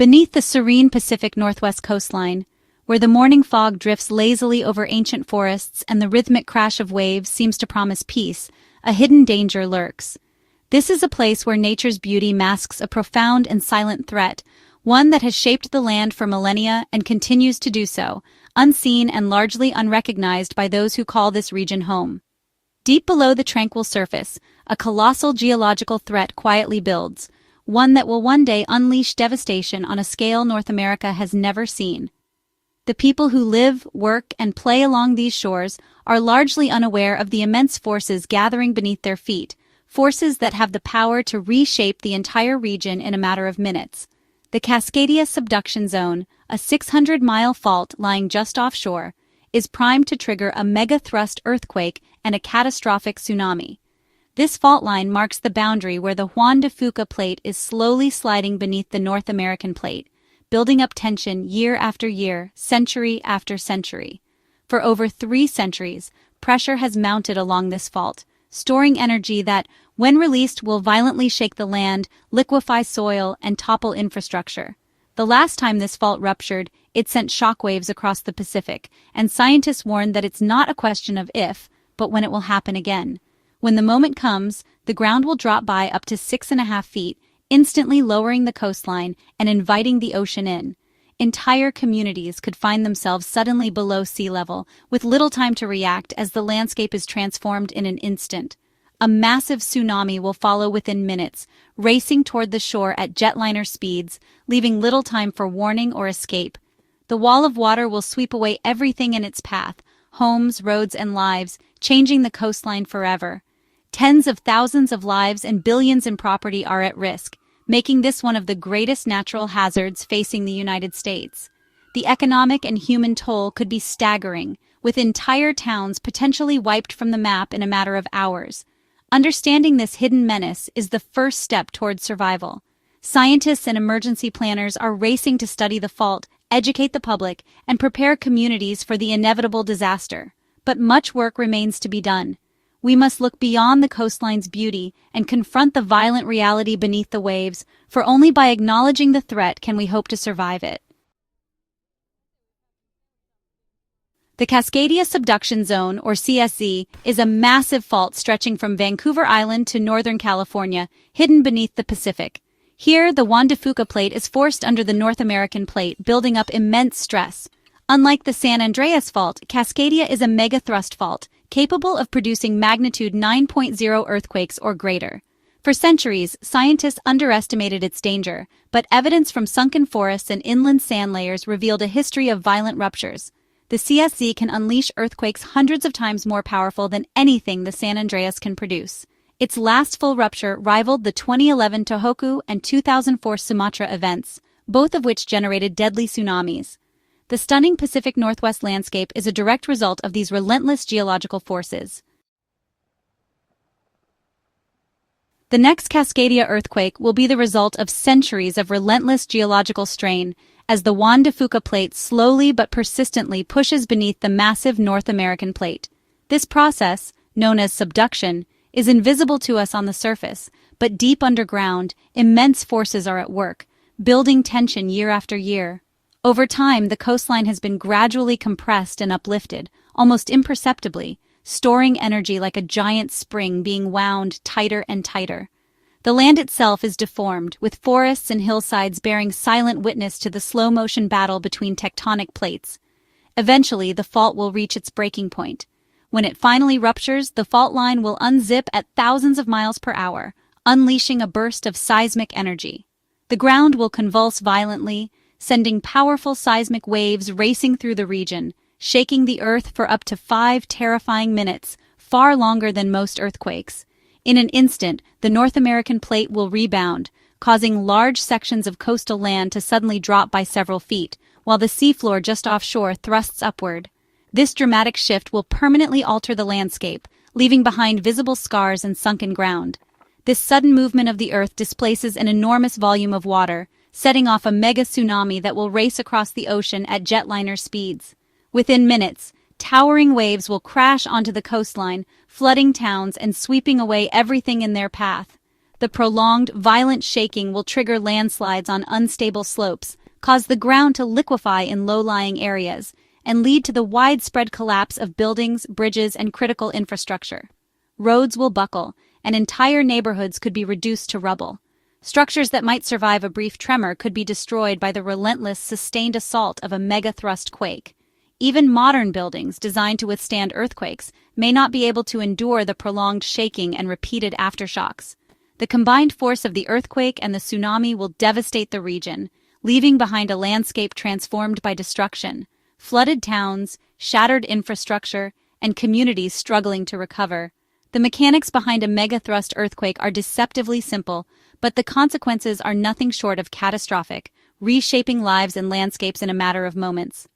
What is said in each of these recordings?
Beneath the serene Pacific Northwest coastline, where the morning fog drifts lazily over ancient forests and the rhythmic crash of waves seems to promise peace, a hidden danger lurks. This is a place where nature's beauty masks a profound and silent threat, one that has shaped the land for millennia and continues to do so, unseen and largely unrecognized by those who call this region home. Deep below the tranquil surface, a colossal geological threat quietly builds, one that will one day unleash devastation on a scale North America has never seen. The people who live, work, and play along these shores are largely unaware of the immense forces gathering beneath their feet, forces that have the power to reshape the entire region in a matter of minutes. The Cascadia Subduction Zone, a 600-mile fault lying just offshore, is primed to trigger a mega-thrust earthquake and a catastrophic tsunami. This fault line marks the boundary where the Juan de Fuca plate is slowly sliding beneath the North American plate, building up tension year after year, century after century. For over 3 centuries, pressure has mounted along this fault, storing energy that, when released, will violently shake the land, liquefy soil, and topple infrastructure. The last time this fault ruptured, it sent shockwaves across the Pacific, and scientists warned that it's not a question of if, but when it will happen again. When the moment comes, the ground will drop by up to 6.5 feet, instantly lowering the coastline and inviting the ocean in. Entire communities could find themselves suddenly below sea level, with little time to react as the landscape is transformed in an instant. A massive tsunami will follow within minutes, racing toward the shore at jetliner speeds, leaving little time for warning or escape. The wall of water will sweep away everything in its path, homes, roads, and lives, changing the coastline forever. Tens of thousands of lives and billions in property are at risk, making this one of the greatest natural hazards facing the United States. The economic and human toll could be staggering, with entire towns potentially wiped from the map in a matter of hours. Understanding this hidden menace is the first step towards survival. Scientists and emergency planners are racing to study the fault, educate the public, and prepare communities for the inevitable disaster. But much work remains to be done. We must look beyond the coastline's beauty and confront the violent reality beneath the waves, for only by acknowledging the threat can we hope to survive it. The Cascadia Subduction Zone, or CSZ, is a massive fault stretching from Vancouver Island to Northern California, hidden beneath the Pacific. Here, the Juan de Fuca plate is forced under the North American plate, building up immense stress. Unlike the San Andreas Fault, Cascadia is a mega-thrust fault, capable of producing magnitude 9.0 earthquakes or greater. For centuries, scientists underestimated its danger, but evidence from sunken forests and inland sand layers revealed a history of violent ruptures. The CSZ can unleash earthquakes hundreds of times more powerful than anything the San Andreas can produce. Its last full rupture rivaled the 2011 Tohoku and 2004 Sumatra events, both of which generated deadly tsunamis. The stunning Pacific Northwest landscape is a direct result of these relentless geological forces. The next Cascadia earthquake will be the result of centuries of relentless geological strain, as the Juan de Fuca plate slowly but persistently pushes beneath the massive North American plate. This process, known as subduction, is invisible to us on the surface, but deep underground, immense forces are at work, building tension year after year. Over time, the coastline has been gradually compressed and uplifted, almost imperceptibly, storing energy like a giant spring being wound tighter and tighter. The land itself is deformed, with forests and hillsides bearing silent witness to the slow-motion battle between tectonic plates. Eventually, the fault will reach its breaking point. When it finally ruptures, the fault line will unzip at thousands of miles per hour, unleashing a burst of seismic energy. The ground will convulse violently, sending powerful seismic waves racing through the region, shaking the earth for up to 5 terrifying minutes, far longer than most earthquakes. In an instant, the North American plate will rebound, causing large sections of coastal land to suddenly drop by several feet, while the seafloor just offshore thrusts upward. This dramatic shift will permanently alter the landscape, leaving behind visible scars and sunken ground. This sudden movement of the earth displaces an enormous volume of water, setting off a mega-tsunami that will race across the ocean at jetliner speeds. Within minutes, towering waves will crash onto the coastline, flooding towns and sweeping away everything in their path. The prolonged, violent shaking will trigger landslides on unstable slopes, cause the ground to liquefy in low-lying areas, and lead to the widespread collapse of buildings, bridges, and critical infrastructure. Roads will buckle, and entire neighborhoods could be reduced to rubble. Structures that might survive a brief tremor could be destroyed by the relentless, sustained assault of a mega-thrust quake. Even modern buildings designed to withstand earthquakes may not be able to endure the prolonged shaking and repeated aftershocks. The combined force of the earthquake and the tsunami will devastate the region, leaving behind a landscape transformed by destruction, flooded towns, shattered infrastructure, and communities struggling to recover. The mechanics behind a mega-thrust earthquake are deceptively simple, but the consequences are nothing short of catastrophic, reshaping lives and landscapes in a matter of moments.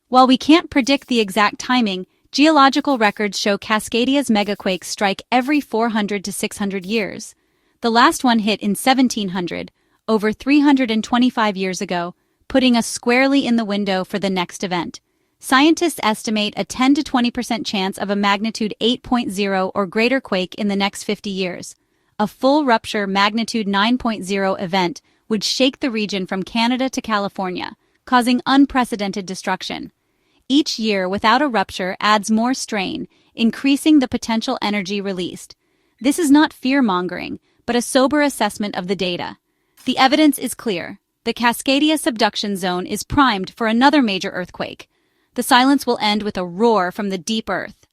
While we can't predict the exact timing, geological records show Cascadia's megaquakes strike every 400 to 600 years. The last one hit in 1700, over 325 years ago, putting us squarely in the window for the next event. Scientists estimate a 10 to 20% chance of a magnitude 8.0 or greater quake in the next 50 years. A full rupture magnitude 9.0 event would shake the region from Canada to California, causing unprecedented destruction. Each year without a rupture adds more strain, increasing the potential energy released. This is not fear-mongering, but a sober assessment of the data. The evidence is clear. The Cascadia Subduction Zone is primed for another major earthquake. The silence will end with a roar from the deep earth.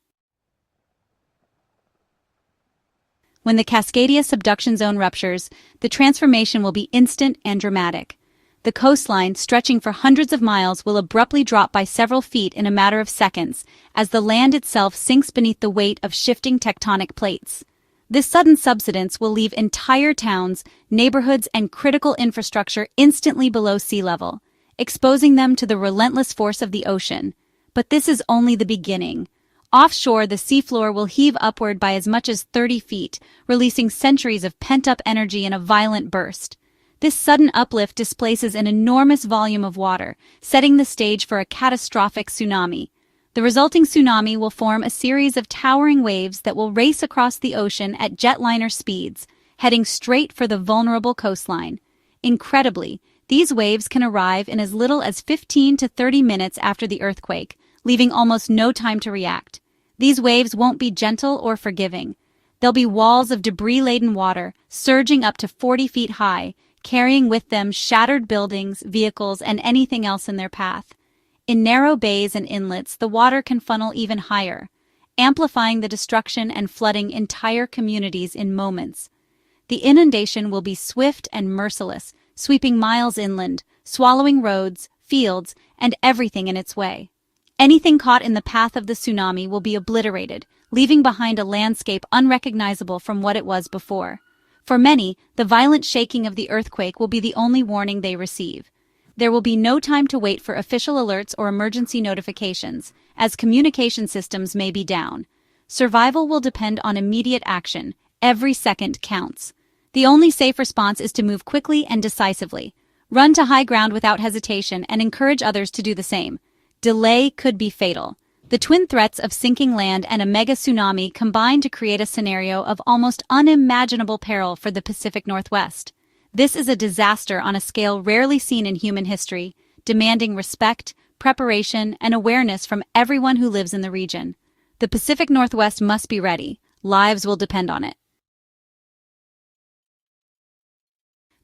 When the Cascadia Subduction Zone ruptures, the transformation will be instant and dramatic. The coastline, stretching for hundreds of miles, will abruptly drop by several feet in a matter of seconds as the land itself sinks beneath the weight of shifting tectonic plates. This sudden subsidence will leave entire towns, neighborhoods, and critical infrastructure instantly below sea level, exposing them to the relentless force of the ocean. But this is only the beginning. Offshore, the seafloor will heave upward by as much as 30 feet, releasing centuries of pent-up energy in a violent burst. This sudden uplift displaces an enormous volume of water, setting the stage for a catastrophic tsunami. The resulting tsunami will form a series of towering waves that will race across the ocean at jetliner speeds, heading straight for the vulnerable coastline. Incredibly, these waves can arrive in as little as 15 to 30 minutes after the earthquake, leaving almost no time to react. These waves won't be gentle or forgiving. They'll be walls of debris-laden water, surging up to 40 feet high, carrying with them shattered buildings, vehicles, and anything else in their path. In narrow bays and inlets, the water can funnel even higher, amplifying the destruction and flooding entire communities in moments. The inundation will be swift and merciless, sweeping miles inland, swallowing roads, fields, and everything in its way. Anything caught in the path of the tsunami will be obliterated, leaving behind a landscape unrecognizable from what it was before. For many, the violent shaking of the earthquake will be the only warning they receive. There will be no time to wait for official alerts or emergency notifications, as communication systems may be down. Survival will depend on immediate action. Every second counts. The only safe response is to move quickly and decisively. Run to high ground without hesitation and encourage others to do the same. Delay could be fatal. The twin threats of sinking land and a mega tsunami combine to create a scenario of almost unimaginable peril for the Pacific Northwest. This is a disaster on a scale rarely seen in human history, demanding respect, preparation, and awareness from everyone who lives in the region. The Pacific Northwest must be ready. Lives will depend on it.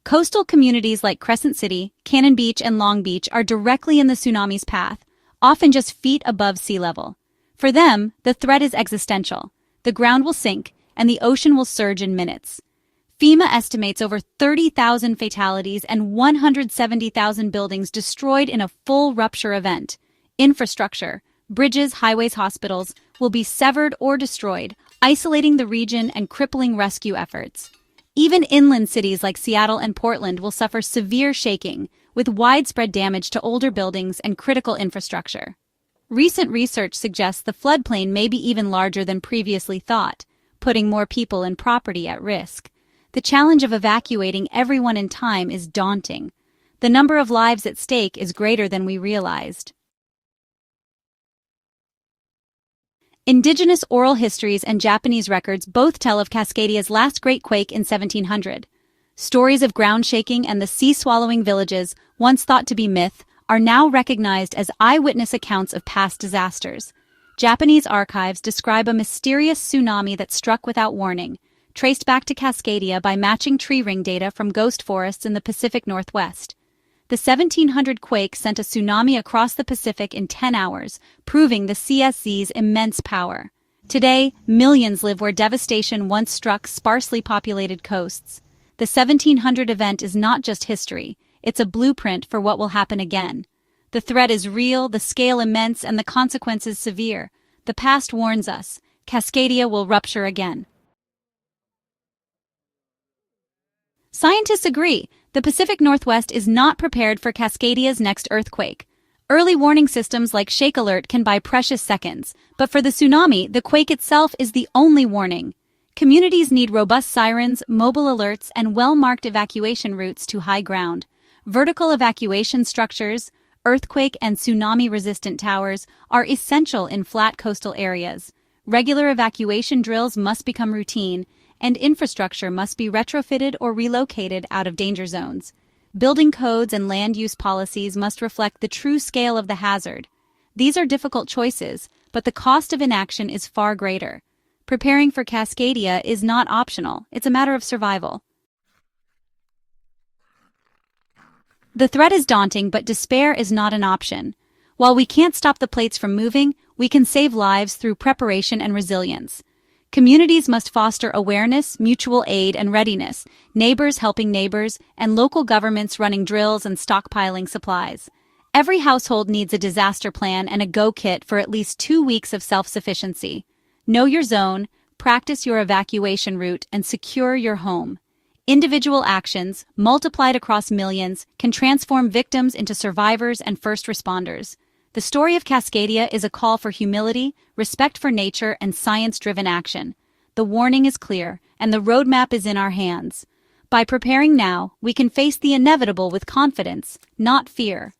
Coastal communities like Crescent City, Cannon Beach, and Long Beach are directly in the tsunami's path, often just feet above sea level. For them, the threat is existential. The ground will sink, and the ocean will surge in minutes. FEMA estimates over 30,000 fatalities and 170,000 buildings destroyed in a full rupture event. Infrastructure, bridges, highways, hospitals will be severed or destroyed, isolating the region and crippling rescue efforts. Even inland cities like Seattle and Portland will suffer severe shaking, with widespread damage to older buildings and critical infrastructure. Recent research suggests the floodplain may be even larger than previously thought, putting more people and property at risk. The challenge of evacuating everyone in time is daunting. The number of lives at stake is greater than we realized. Indigenous oral histories and Japanese records both tell of Cascadia's last great quake in 1700. Stories of ground shaking and the sea-swallowing villages, once thought to be myth, are now recognized as eyewitness accounts of past disasters. Japanese archives describe a mysterious tsunami that struck without warning, traced back to Cascadia by matching tree ring data from ghost forests in the Pacific Northwest. The 1700 quake sent a tsunami across the Pacific in 10 hours, proving the CSZ's immense power. Today, millions live where devastation once struck sparsely populated coasts. The 1700 event is not just history, it's a blueprint for what will happen again. The threat is real, the scale immense, and the consequences severe. The past warns us, Cascadia will rupture again. Scientists agree, the Pacific Northwest is not prepared for Cascadia's next earthquake. Early warning systems like Shake Alert can buy precious seconds, but for the tsunami, the quake itself is the only warning. Communities need robust sirens, mobile alerts, and well-marked evacuation routes to high ground. Vertical evacuation structures, earthquake and tsunami-resistant towers are essential in flat coastal areas. Regular evacuation drills must become routine, and infrastructure must be retrofitted or relocated out of danger zones. Building codes and land use policies must reflect the true scale of the hazard. These are difficult choices, but the cost of inaction is far greater. Preparing for Cascadia is not optional, it's a matter of survival. The threat is daunting, but despair is not an option. While we can't stop the plates from moving, we can save lives through preparation and resilience. Communities must foster awareness, mutual aid, and readiness, neighbors helping neighbors, and local governments running drills and stockpiling supplies. Every household needs a disaster plan and a go kit for at least 2 weeks of self-sufficiency. Know your zone, practice your evacuation route, and secure your home. Individual actions, multiplied across millions, can transform victims into survivors and first responders. The story of Cascadia is a call for humility, respect for nature, and science-driven action. The warning is clear, and the roadmap is in our hands. By preparing now, we can face the inevitable with confidence, not fear.